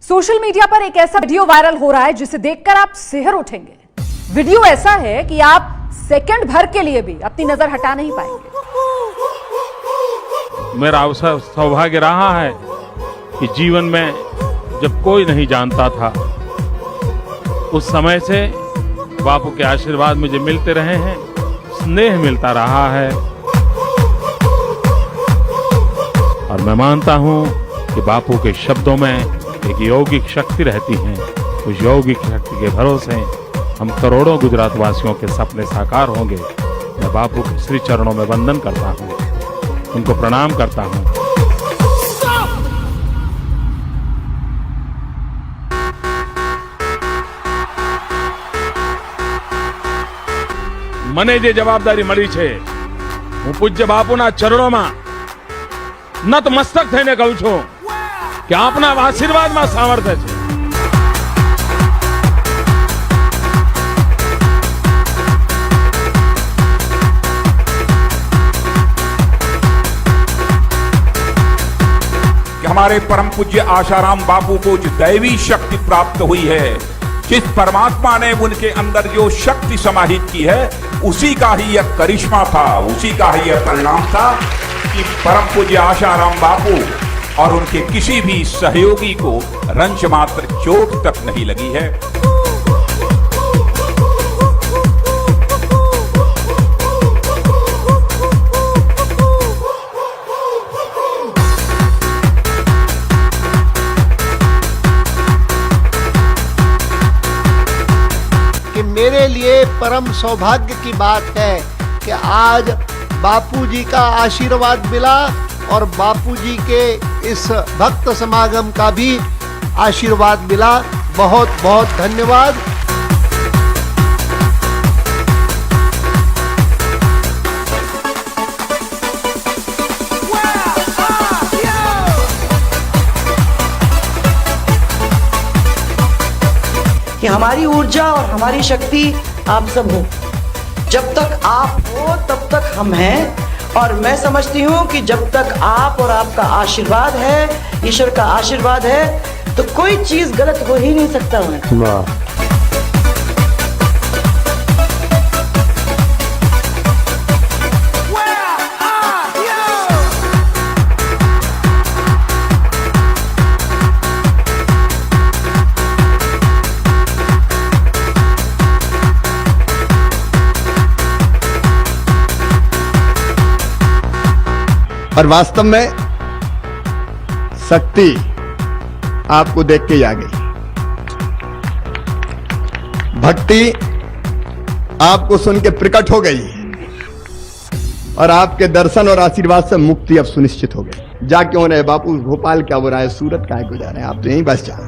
Social media पर एक ऐसा वीडियो वायरल हो रहा है जिसे देखकर आप सिहर उठेंगे। वीडियो ऐसा है कि आप सेकंड भर के लिए भी अपनी नजर हटा नहीं पाएंगे। मेरा अवसर सौभाग्य रहा है कि जीवन में जब कोई नहीं जानता था, उस समय से बापू के आशीर्वाद मुझे मिलते रहे हैं, स्नेह मिलता रहा है। और मैं मानता हूं कि बापू के शब्दों में एक यौगिक शक्ति रहती है। उस यौगिक शक्ति के भरोसे हम करोड़ों गुजरात वासियों के सपने साकार होंगे। मैं बापू के श्री चरणों में वंदन करता हूं, उनको प्रणाम करता हूं। મને જે જવાબદારી મળી છે, હું પૂજ્ય બાપુના ચરણોમાં નતમસ્તક થઈને કહું છું કે આપના આશીર્વાદમાં સામર્થ્ય છે। हमारे परम पूज्य आशाराम बापू को जो दैवी शक्ति प्राप्त हुई है, जिस परमात्मा ने उनके अंदर जो शक्ति समाहित की है, उसी का ही यह करिश्मा था, उसी का ही यह परिणाम था कि परम पूज्य आशाराम बापू और उनके किसी भी सहयोगी को रंच मात्र चोट तक नहीं लगी है। मेरे लिए परम सौभाग्य की बात है कि आज बापूजी का आशीर्वाद मिला और बापूजी के इस भक्त समागम का भी आशीर्वाद मिला। बहुत बहुत धन्यवाद। कि हमारी ऊर्जा और हमारी शक्ति आप सब हो। जब तक आप हो तब तक हम हैं, और मैं समझती हूँ कि जब तक आप और आपका आशीर्वाद है, ईश्वर का आशीर्वाद है, तो कोई चीज गलत हो ही नहीं सकता है। और वास्तव में शक्ति आपको देख के ही आ गई। भक्ति आपको सुन के प्रकट हो गई और आपके दर्शन और आशीर्वाद से मुक्ति अब सुनिश्चित हो गई। जा क्यों रहे बापू, भोपाल क्या हो रहा है, सूरत क्या गुजार रहे हैं, आप तो यहीं बस जाओ।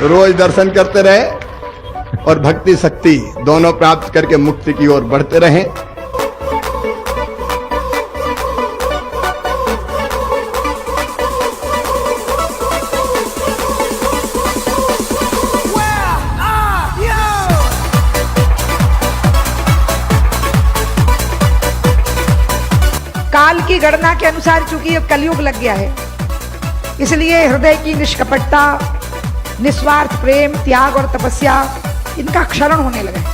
रोज दर्शन करते रहे और भक्ति शक्ति दोनों प्राप्त करके मुक्ति की ओर बढ़ते रहें। काल की गणना के अनुसार चूंकि अब कलयुग लग गया है, इसलिए हृदय की निष्कपटता, निस्वार्थ प्रेम, त्याग और तपस्या, इनका क्षरण होने लगा है।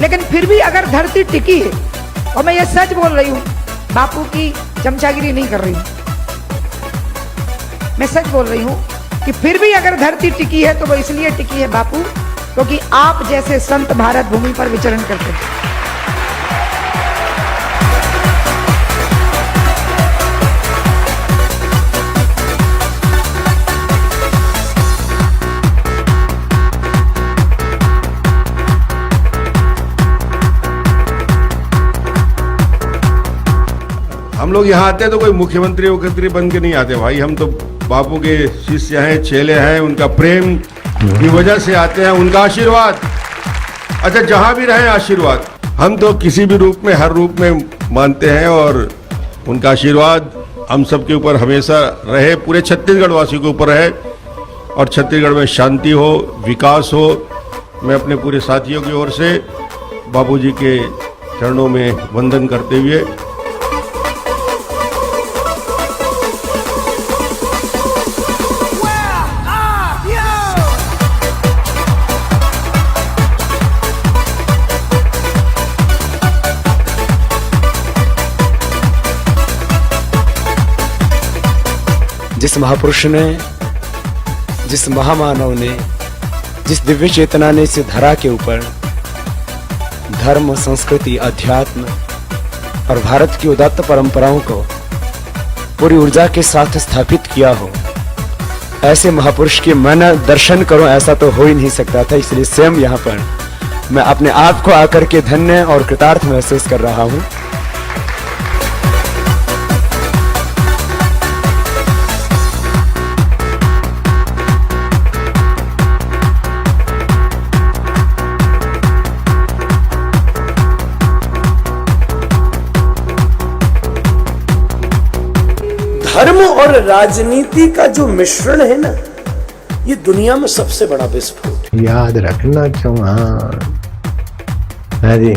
लेकिन फिर भी अगर धरती टिकी है, और मैं ये सच बोल रही हूँ, बापू की चमचागिरी नहीं कर रही हूँ, मैं सच बोल रही हूँ कि फिर भी अगर धरती टिकी है तो वो इसलिए टिकी है बापू, क्योंकि आप जैसे संत भारत भूमि पर विचरण करते हैं। हम लोग यहाँ आते हैं तो कोई मुख्यमंत्री वक्तरी बन के नहीं आते भाई, हम तो बापू के शिष्य हैं, चेले हैं, उनका प्रेम की वजह से आते हैं, उनका आशीर्वाद। अच्छा, जहाँ भी रहे आशीर्वाद, हम तो किसी भी रूप में, हर रूप में मानते हैं और उनका आशीर्वाद हम सबके ऊपर हमेशा रहे, पूरे छत्तीसगढ़ वासियों के ऊपर रहे और छत्तीसगढ़ में शांति हो, विकास हो। मैं अपने पूरे साथियों की ओर से बापूजी के चरणों में वंदन करते हुए जिस महापुरुष ने, जिस महामानव ने, जिस दिव्य चेतना ने इस धरा के ऊपर धर्म, संस्कृति, अध्यात्म और भारत की उदात्त परंपराओं को पूरी ऊर्जा के साथ स्थापित किया हो, ऐसे महापुरुष के मैं दर्शन करूं ऐसा तो हो ही नहीं सकता था। इसलिए स्वयं यहाँ पर मैं अपने आप को आकर के धन्य और कृतार्थ महसूस कर रहा हूं। धर्म और राजनीति का जो मिश्रण है ना, ये दुनिया में सबसे बड़ा विस्फोट है। याद रखना चौहान। हाँ जी।